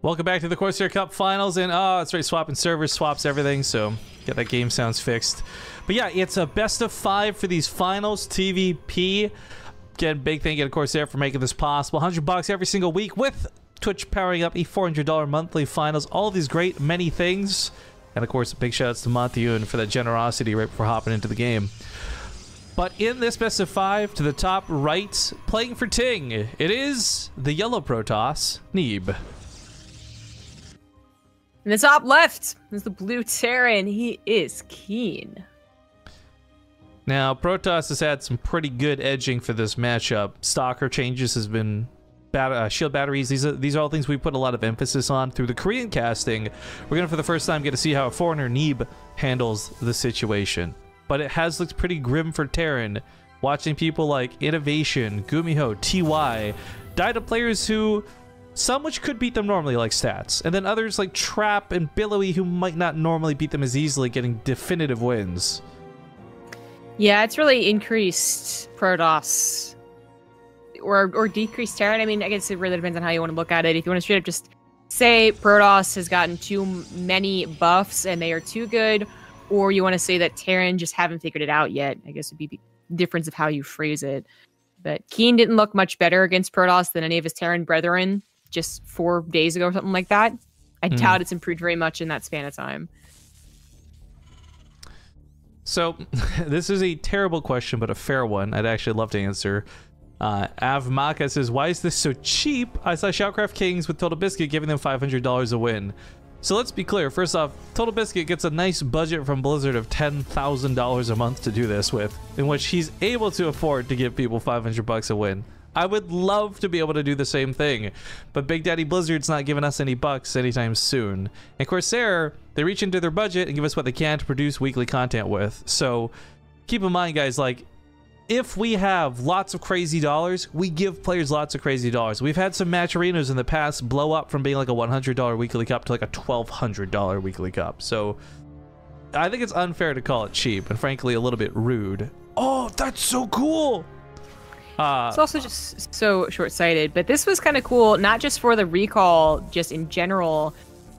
Welcome back to the Corsair Cup Finals, and that's right, swapping servers, swaps everything, so get that game sounds fixed. But yeah, it's a best of 5 for these finals, TvP. Again, big thank you to Corsair for making this possible. $100 every single week with Twitch powering up a $400 monthly finals, all of these great many things. And of course, big shout outs to Matthew for that generosity right before hopping into the game. But in this best of 5, to the top right, playing for Ting, it is the yellow Protoss, Neeb. In the top left is the blue Terran. He is KeeN. Now, Protoss has had some pretty good edging for this matchup. Stalker changes has been shield batteries. These are all things we put a lot of emphasis on through the Korean casting. We're going to, for the first time, get to see how a foreigner Neeb handles the situation. But it has looked pretty grim for Terran. Watching people like Innovation, Gumiho, TY, die to players who... some which could beat them normally, like Stats, and then others like Trap and Billowy who might not normally beat them as easily, getting definitive wins. Yeah, it's really increased Protoss or decreased Terran. I mean, I guess it really depends on how you want to look at it. If you want to straight up just say Protoss has gotten too many buffs and they are too good, or you want to say that Terran just haven't figured it out yet, I guess it'd be the difference of how you phrase it. But KeeN didn't look much better against Protoss than any of his Terran brethren just 4 days ago or something like that. I doubt it's improved very much in that span of time. So, this is a terrible question, but a fair one. I'd actually love to answer. Avmaka says, why is this so cheap? I saw Starcraft Kings with Total Biscuit giving them $500 a win. So let's be clear. First off, Total Biscuit gets a nice budget from Blizzard of $10,000 a month to do this with, in which he's able to afford to give people $500 a win. I would love to be able to do the same thing, but Big Daddy Blizzard's not giving us any bucks anytime soon. And Corsair, they reach into their budget and give us what they can to produce weekly content with. So keep in mind, guys, like, if we have lots of crazy dollars, we give players lots of crazy dollars. We've had some match arenas in the past blow up from being like a $100 weekly cup to like a $1,200 weekly cup. So I think it's unfair to call it cheap and frankly a little bit rude. Oh, that's so cool! It's also just so short-sighted, but this was kind of cool, not just for the recall, just in general,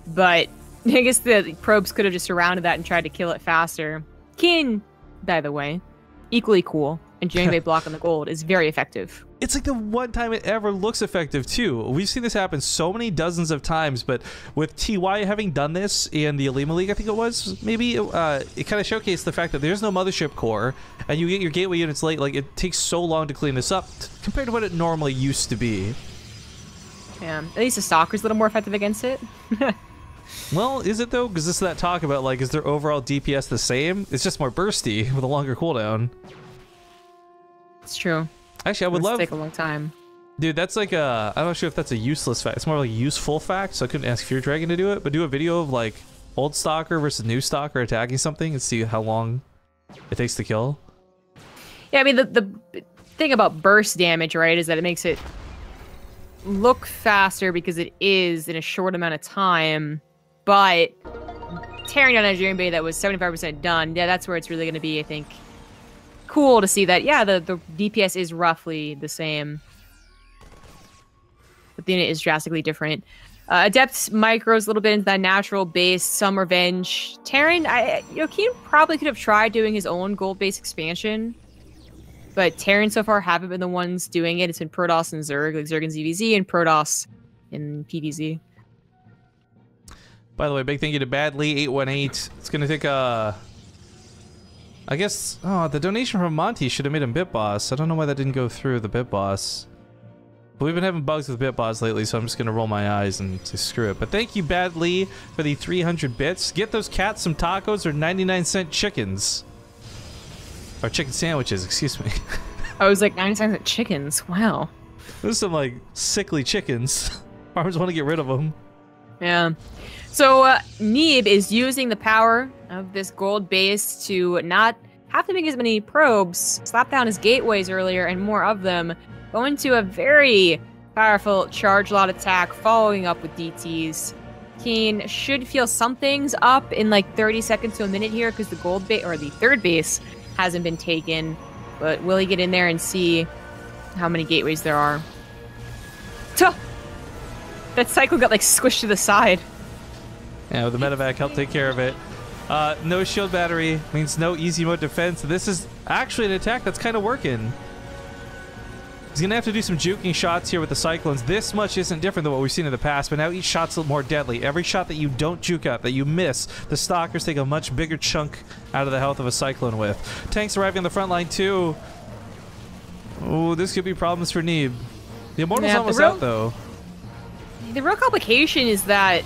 but I guess the probes could have just surrounded that and tried to kill it faster. KeeN, by the way, equally cool, and doing a block on the gold is very effective. It's like the one time it ever looks effective, too. We've seen this happen so many dozens of times, but with TY having done this in the Alima League, I think it was, maybe, it kind of showcased the fact that there's no mothership core, and you get your gateway units late. Like, it takes so long to clean this up compared to what it normally used to be. Yeah, at least the Stalker's a little more effective against it. Well, is it, though? Because this is that talk about, like, is their overall DPS the same? It's just more bursty with a longer cooldown. It's true. Actually, I would love... take a long time. Dude, that's like a... I'm not sure if that's a useless fact. It's more like a useful fact, so I couldn't ask Fear Dragon to do it, but do a video of, like, old Stalker versus new Stalker attacking something and see how long it takes to kill. Yeah, I mean, the thing about burst damage, right, is that it makes it look faster because it is in a short amount of time, but tearing down Nigerian Bay that was 75% done, yeah, that's where it's really going to be, I think, cool to see that, yeah, the DPS is roughly the same, but the unit is drastically different. Adept micros a little bit into that natural base, some revenge. Terran, KeeN probably could have tried doing his own gold-based expansion, but Terran so far haven't been the ones doing it. It's been Protoss and Zerg, like Zerg and ZVZ, and Protoss in PvZ. By the way, big thank you to Badly818. It's gonna take I guess, oh, the donation from Monty should have made him BitBoss. I don't know why that didn't go through the BitBoss. But we've been having bugs with BitBoss lately, so I'm just going to roll my eyes and say screw it. But thank you, Badly, for the 300 bits. Get those cats some tacos or 99-cent chickens. Or chicken sandwiches, excuse me. I was like, 99-cent chickens, wow. Those are some, like, sickly chickens. Farmers want to get rid of them. Yeah. So, Neeb is using the power of this gold base to not have to make as many probes, slap down his gateways earlier, and more of them, go into a very powerful charge lot attack, following up with DTs. KeeN should feel something's up in like 30 seconds to a minute here, because the gold base, or the third base, hasn't been taken. But will he get in there and see how many gateways there are? Tuh! That cycle got like squished to the side. Yeah, the medevac helped take care of it. No shield battery means no easy mode defense. This is actually an attack that's kind of working. He's going to have to do some juking shots here with the Cyclones. This much isn't different than what we've seen in the past, but now each shot's a little more deadly. Every shot that you don't juke up, that you miss, the Stalkers take a much bigger chunk out of the health of a Cyclone with. Tanks arriving on the front line too. Oh, this could be problems for Neeb. The Immortal's almost out though. The real complication is that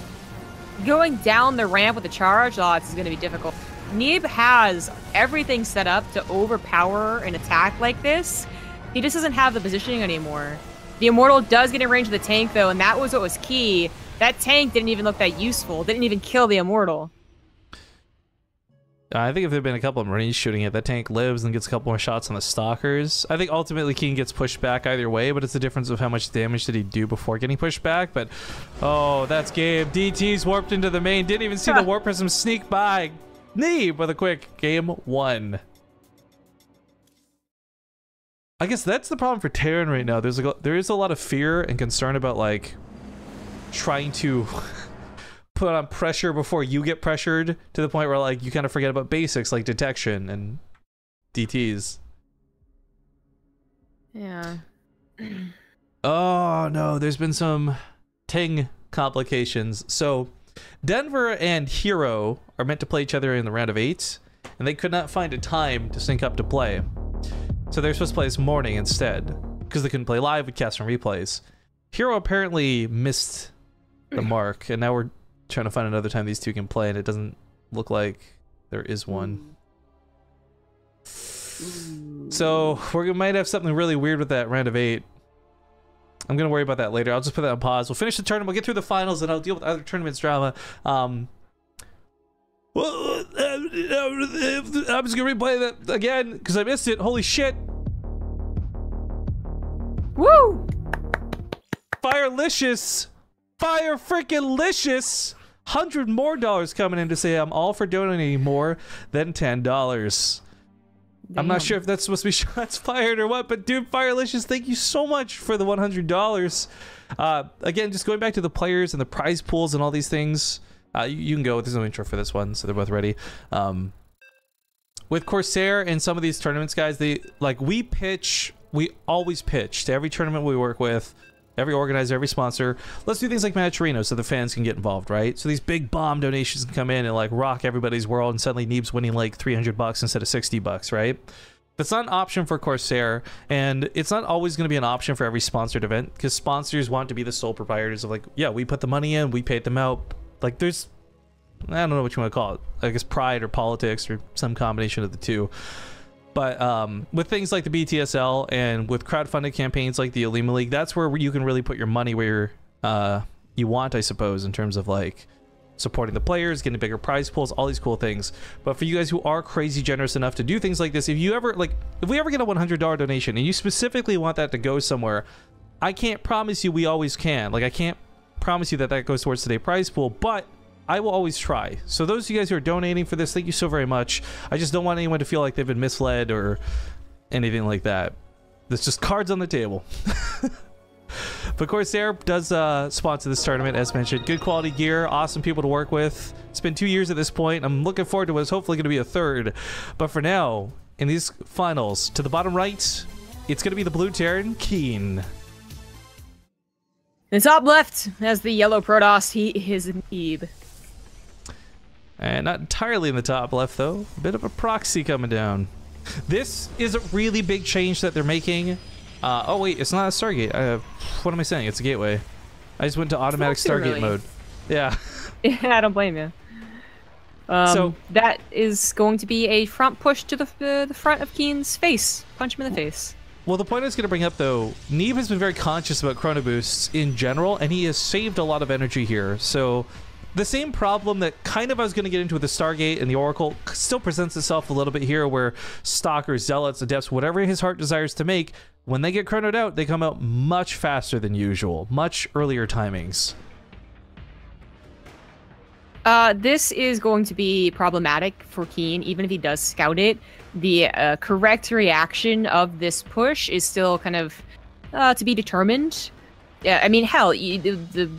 going down the ramp with the charge lots is going to be difficult. Neeb has everything set up to overpower an attack like this. He just doesn't have the positioning anymore. The Immortal does get in range of the tank, though, and that was what was key. That tank didn't even look that useful. Didn't even kill the Immortal. I think if there had been a couple of Marines shooting it, that tank lives and gets a couple more shots on the Stalkers. I think ultimately KeeN gets pushed back either way, but it's the difference of how much damage did he do before getting pushed back. But, oh, that's game. DT's warped into the main. Didn't even see the Warp Prism sneak by. Neeb with a quick game 1. I guess that's the problem for Terran right now. There is a lot of fear and concern about like trying to put on pressure before you get pressured to the point where like you kind of forget about basics like detection and DTs. Yeah. Oh no, there's been some Ting complications. So Denver and Hero are meant to play each other in the round of 8, and they could not find a time to sync up to play. So they're supposed to play this morning instead, because they couldn't play live with cast and replays. Hero apparently missed the mark, and now we're trying to find another time these two can play, and it doesn't look like there is one. So we might have something really weird with that round of 8. I'm going to worry about that later. I'll just put that on pause. We'll finish the tournament, we'll get through the finals, and I'll deal with other tournaments drama. Well, I'm just gonna replay that again because I missed it. Holy shit! Woo! Firelicious! Fire freaking licious! $100 more coming in to say I'm all for donating more than $10. Damn. I'm not sure if that's supposed to be shots fired or what, but dude, Firelicious, thank you so much for the $100. Again, just going back to the players and the prize pools and all these things. You can go. There's no intro for this one, so they're both ready. With Corsair and some of these tournaments, guys, we always pitch to every tournament we work with, every organizer, every sponsor. Let's do things like Manacherino so the fans can get involved, right? So these big bomb donations can come in and like rock everybody's world, and suddenly Neeb's winning like $300 instead of $60, right? That's not an option for Corsair, and it's not always going to be an option for every sponsored event, because sponsors want to be the sole proprietors of like, yeah, we put the money in, we paid them out. Like there's, I don't know what you want to call it. I guess pride or politics or some combination of the two. But with things like the BTSL and with crowdfunded campaigns like the Alima League, that's where you can really put your money where you want, I suppose, in terms of like supporting the players, getting bigger prize pools, all these cool things. But for you guys who are crazy generous enough to do things like this, if we ever get a $100 donation and you specifically want that to go somewhere, I can't promise you we always can. Like I can't promise you that goes towards today's prize pool, but I will always try. So those of you guys who are donating for this, thank you so very much. I just don't want anyone to feel like they've been misled or anything like that. There's just cards on the table. But Corsair does sponsor this tournament, as mentioned. Good quality gear, awesome people to work with. It's been 2 years at this point. I'm looking forward to what's hopefully going to be a third. But for now, in these finals, to the bottom right, it's going to be the blue Terran, KeeN. The top left has the yellow Protoss. He is Neeb. And not entirely in the top left, though. A bit of a proxy coming down. This is a really big change that they're making. Oh, wait, it's not a Stargate. What am I saying? It's a gateway. I just went to automatic Stargate mode. Yeah. Yeah, I don't blame you. So that is going to be a front push to the front of KeeN's face. Punch him in the face. Well, the point I was going to bring up, though, Neeb has been very conscious about chrono boosts in general, and he has saved a lot of energy here. So the same problem that kind of I was going to get into with the Stargate and the Oracle still presents itself a little bit here, where Stalkers, Zealots, Adepts, whatever his heart desires to make, when they get chronoed out, they come out much faster than usual, much earlier timings. This is going to be problematic for KeeN, even if he does scout it. The correct reaction of this push is still kind of to be determined. Yeah, I mean, hell, the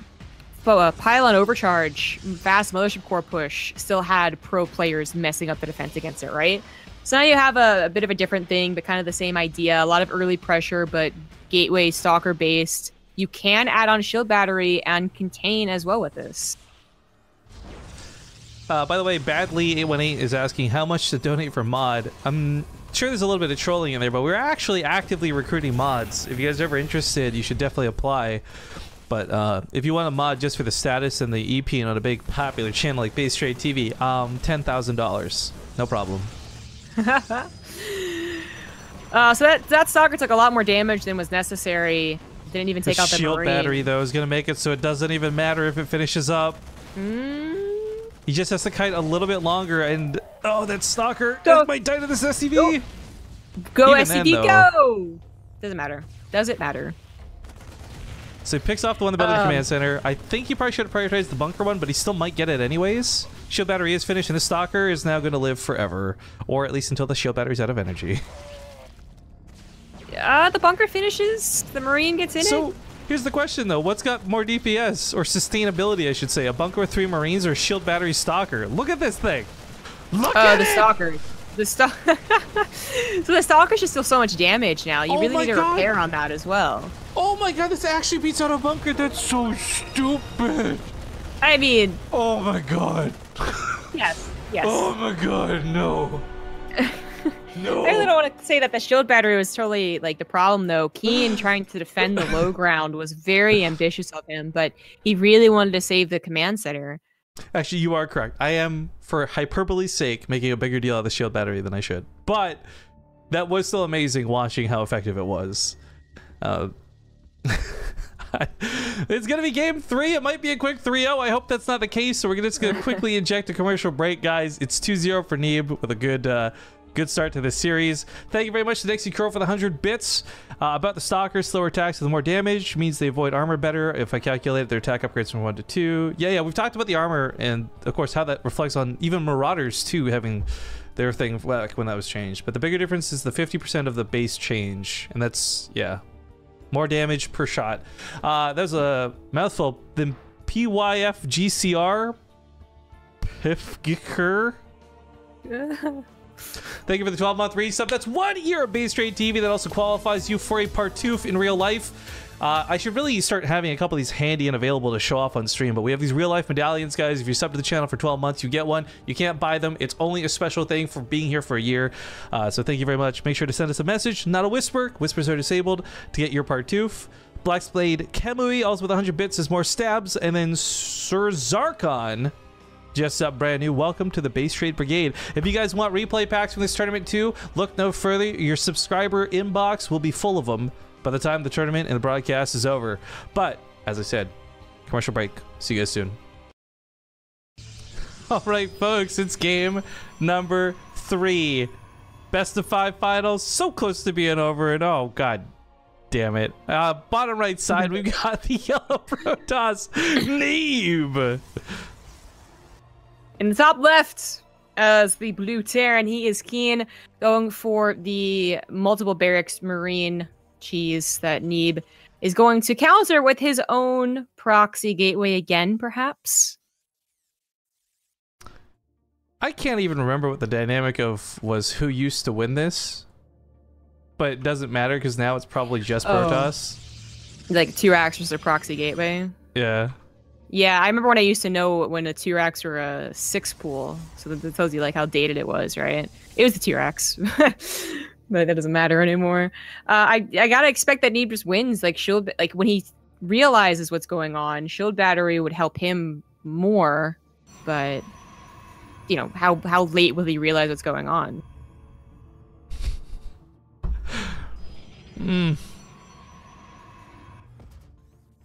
pylon overcharge, fast mothership core push still had pro players messing up the defense against it, right? So now you have a bit of a different thing, but kind of the same idea. A lot of early pressure, but gateway stalker based. You can add on shield battery and contain as well with this. By the way, Badly818 is asking how much to donate for mod. I'm sure there's a little bit of trolling in there, but we're actually actively recruiting mods. If you guys are ever interested, you should definitely apply. But if you want a mod just for the status and the EP and on a big popular channel like BaseTradeTV, $10,000. No problem. So that stalker took a lot more damage than was necessary. Didn't even take out the shield Marine. battery, though, is going to make it so it doesn't even matter if it finishes up. He just has to kite a little bit longer, and oh, that stalker might die to this SCV. Go even SCV, then, go! Doesn't matter. Does it matter? So he picks off the one above the command center. I think he probably should have prioritized the bunker one, but he still might get it anyways. Shield battery is finished, and the stalker is now going to live forever, or at least until the shield battery's out of energy. The bunker finishes. The Marine gets in it. So here's the question, though: what's got more DPS or sustainability? I should say, a bunker with 3 Marines or a shield battery stalker? Look at this thing. Look at the it. Stalker. So the stalker should still so much damage now. You really need to repair on that as well. Oh my god, this actually beats out a bunker. That's so stupid. I mean, oh my god. Yes. Oh my god, no. No. I really don't want to say that the shield battery was totally like the problem, though. KeeN trying to defend the low ground was very ambitious of him, but he really wanted to save the command center. Actually, you are correct. I am, for hyperbole's sake, making a bigger deal out of the shield battery than I should. But that was still amazing watching how effective it was. It's going to be game 3. It might be a quick 3-0. I hope that's not the case. So we're just going to quickly inject a commercial break, guys. It's 2-0 for Neeb with a good start to this series. Thank you very much to Dixie Crow for the 100 bits. About the stalkers, slower attacks with more damage means they avoid armor better. If I calculate their attack upgrades from 1 to 2. Yeah, we've talked about the armor and, of course, how that reflects on even Marauders, too, having their thing like when that was changed. But the bigger difference is the 50% of the base change. And that's, yeah, more damage per shot. That was a mouthful. The PYFGCR Pifgiker. Thank you for the 12-month resub. That's 1 year of BaseTradeTV. That also qualifies you for a Partouf in real life. I should really start having a couple of these handy and available to show off on stream, but we have these real-life medallions, guys. If you sub to the channel for 12 months, you get one. You can't buy them. It's only a special thing for being here for a year. So thank you very much. Make sure to send us a message, not a whisper. Whispers are disabled to get your Partouf. Blacksblade Kamui, also with 100 bits, is more stabs. And then Sir Zarkon, just up brand new. Welcome to the Base Trade Brigade. If you guys want replay packs from this tournament too, look no further. Your subscriber inbox will be full of them by the time the tournament and the broadcast is over. But as I said, commercial break. See you guys soon. All right, folks, it's game number 3. Best of 5 finals. So close to being over, and oh god damn it. Bottom right side, we've got the yellow Protoss Neeb. In the top left, as the blue Terran, he is KeeN, going for the multiple barracks Marine cheese that Neeb is going to counter with his own proxy gateway again, perhaps. I can't even remember what the dynamic of was who used to win this, but it doesn't matter because now it's probably just Protoss. Like 2 racks was their proxy gateway. Yeah. Yeah, I remember when I used to know when the 2 racks were a 6 pool, so that tells you like how dated it was, right? It was the 2 racks, but that doesn't matter anymore. I gotta expect that Neeb just wins. Like shield, like when he realizes what's going on, shield battery would help him more, but you know how late will he realize what's going on?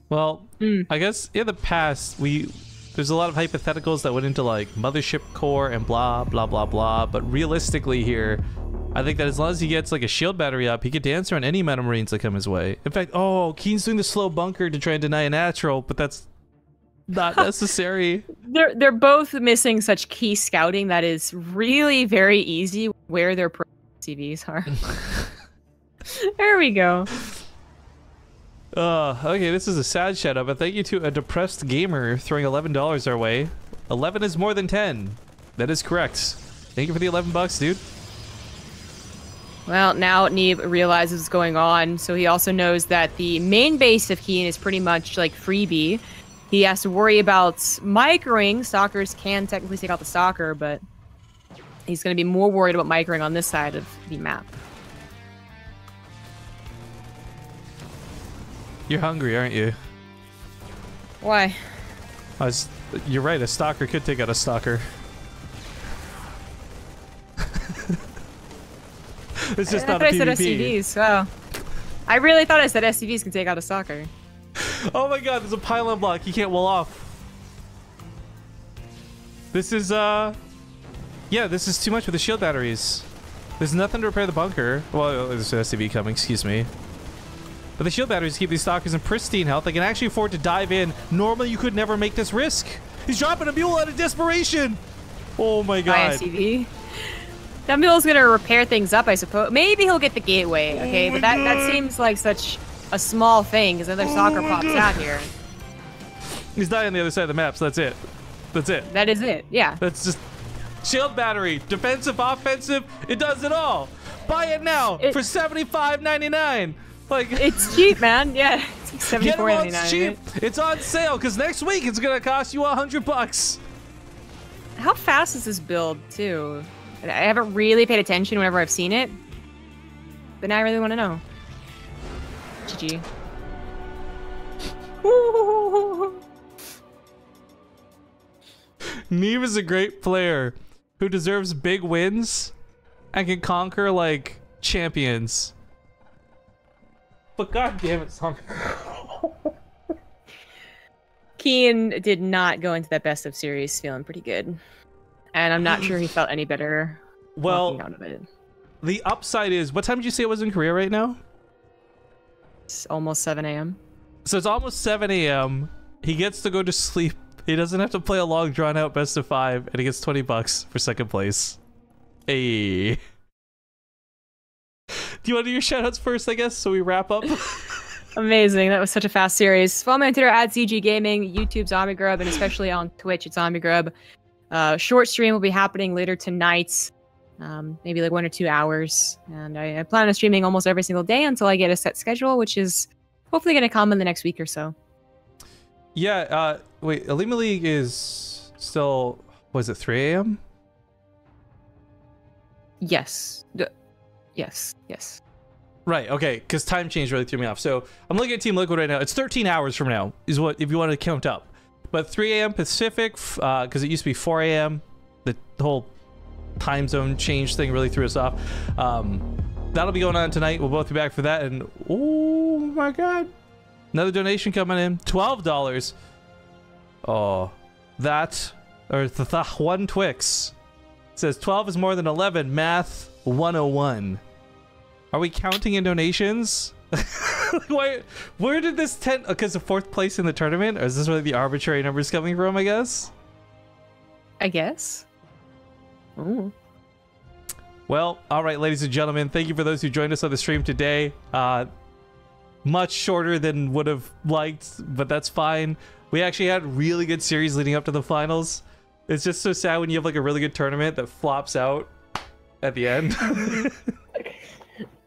Well, I guess in the past, there's a lot of hypotheticals that went into like mothership core and blah, blah, blah, blah. But realistically here, I think that as long as he gets like a shield battery up, he could dance around any amount of Marines that come his way. In fact, oh, KeeN's doing the slow bunker to try and deny a natural, but that's not necessary. They're both missing such key scouting that is really very easy where their pro CVs are. There we go. Okay, this is a sad shout out, but thank you to a depressed gamer throwing $11 our way. 11 is more than 10. That is correct. Thank you for the 11 bucks, dude. Well, now Neeb realizes what's going on, so he also knows that the main base of KeeN is pretty much like freebie. He has to worry about microing. Stalkers can technically take out the stalker, but he's going to be more worried about microing on this side of the map. You're hungry, aren't you? Why? You're right, a stalker could take out a stalker. It's just not a PvP. I said SCVs. Wow. I really thought I said SCVs can take out a stalker. Oh my god, there's a pylon block. You can't wall off. This is, yeah, this is too much with the shield batteries. There's nothing to repair the bunker. Well, there's an SCV coming, excuse me. But the shield batteries keep these stalkers in pristine health. They can actually afford to dive in. Normally, you could never make this risk. He's dropping a mule out of desperation. Oh my god. SCV. That mule's gonna repair things up, I suppose. Maybe he'll get the gateway, okay? But that seems like such a small thing, because another stalker pops out here. He's dying on the other side of the map, so that's it. That's it. That is it, yeah. That's just shield battery, defensive, offensive. It does it all. Buy it now for $75.99. Like it's cheap, man. Yeah, it's like $74.99. It's cheap. Right? It's on sale because next week it's gonna cost you $100. How fast is this build too? I haven't really paid attention whenever I've seen it, but now I really want to know. GG. Neeb is a great player who deserves big wins and can conquer like champions. But god damn it, son. KeeN did not go into that best of series feeling pretty good. And I'm not sure he felt any better walking out of it. The upside is, what time did you say it was in Korea right now? It's almost 7 a.m. So it's almost 7 a.m. He gets to go to sleep. He doesn't have to play a long drawn out best of 5 and he gets $20 for second place. Hey. Do you want to do your shoutouts first, I guess, so we wrap up? Amazing. That was such a fast series. Follow me on Twitter at CG Gaming, YouTube Zombie Grub, and especially on Twitch at Zombie Grub. Short stream will be happening later tonight, maybe like 1 or 2 hours. And I plan on streaming almost every single day until I get a set schedule, which is hopefully going to come in the next week or so. Yeah, wait, Elite League is still, was it 3 a.m.? Yes. Yes. Right, okay, because time change really threw me off. So I'm looking at Team Liquid right now. It's 13 hours from now, is what, if you want to count up. But 3 a.m. Pacific, because it used to be 4 a.m. The whole time zone change thing really threw us off. That'll be going on tonight. We'll both be back for that. And oh my god, another donation coming in, $12. Oh, that or the one Twix says 12 is more than 11. Math 101. Are we counting in donations? Where did this 10? Because of 4th place in the tournament, or is this where the arbitrary numbers coming from? I guess. Ooh. Well, all right, ladies and gentlemen, thank you for those who joined us on the stream today. Much shorter than would have liked, but that's fine. We actually had really good series leading up to the finals. It's just so sad when you have like a really good tournament that flops out at the end.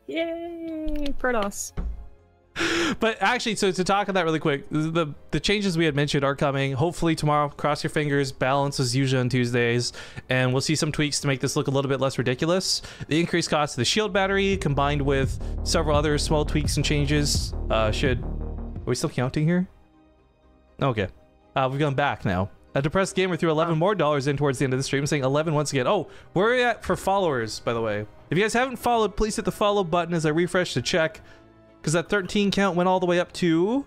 Yay, Protoss. But actually, so to talk on that really quick, the changes we had mentioned are coming. Hopefully tomorrow, cross your fingers, balance as usual on Tuesdays, and we'll see some tweaks to make this look a little bit less ridiculous. The increased cost of the shield battery, combined with several other small tweaks and changes, should... Are we still counting here? Okay. We've gone back now. A depressed gamer threw $11 more in towards the end of the stream, saying 11 once again. Oh, where are we at for followers, by the way? If you guys haven't followed, please hit the follow button as I refresh to check. Because that 13 count went all the way up to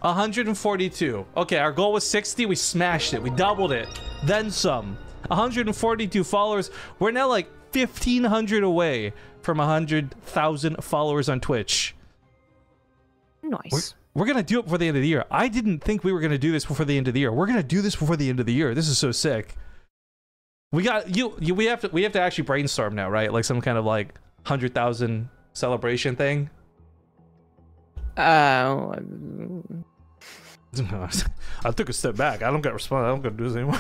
142. Okay, our goal was 60. We smashed it. We doubled it. Then some. 142 followers. We're now like 1,500 away from 100,000 followers on Twitch. Nice. We're going to do it before the end of the year. I didn't think we were going to do this before the end of the year. We're going to do this before the end of the year. This is so sick. We got we have to actually brainstorm now, right? Like some kind of like 100,000 celebration thing. I took a step back. I don't got respond. I don't got to do this anymore.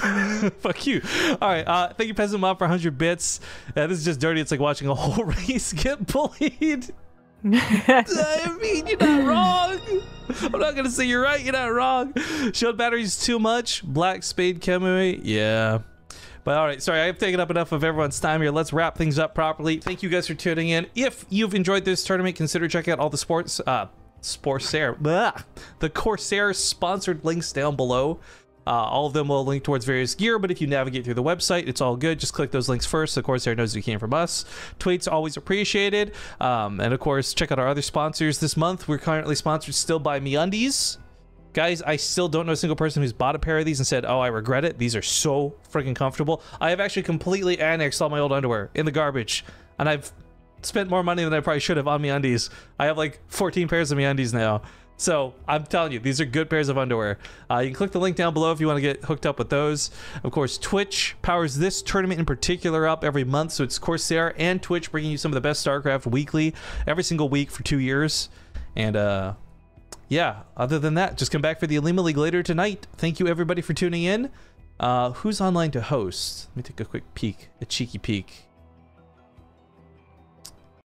Fuck you. All right. Thank you, Peasant Mob, for 100 bits. This is just dirty. It's like watching a whole race get bullied. I mean, you're not wrong. I'm not gonna say you're right. You're not wrong. Shield batteries too much. Black spade chemistry. Yeah. But all right, sorry, I've taken up enough of everyone's time here. Let's wrap things up properly. Thank you guys for tuning in. If you've enjoyed this tournament, consider checking out all the the Corsair sponsored links down below. All of them will link towards various gear, but if you navigate through the website, it's all good. Just click those links first so Corsair knows you came from us. Tweets always appreciated. And of course, check out our other sponsors this month. We're currently sponsored still by MeUndies. Guys, I still don't know a single person who's bought a pair of these and said, oh, I regret it. These are so freaking comfortable. I have actually completely annexed all my old underwear in the garbage, and I've spent more money than I probably should have on MeUndies. I have like 14 pairs of MeUndies now. So I'm telling you, these are good pairs of underwear. You can click the link down below if you want to get hooked up with those. Of course, Twitch powers this tournament in particular up every month. So it's Corsair and Twitch bringing you some of the best StarCraft weekly every single week for 2 years. And yeah, other than that, just come back for the Alima League later tonight. Thank you everybody for tuning in. Who's online to host? Let me take a quick peek, a cheeky peek.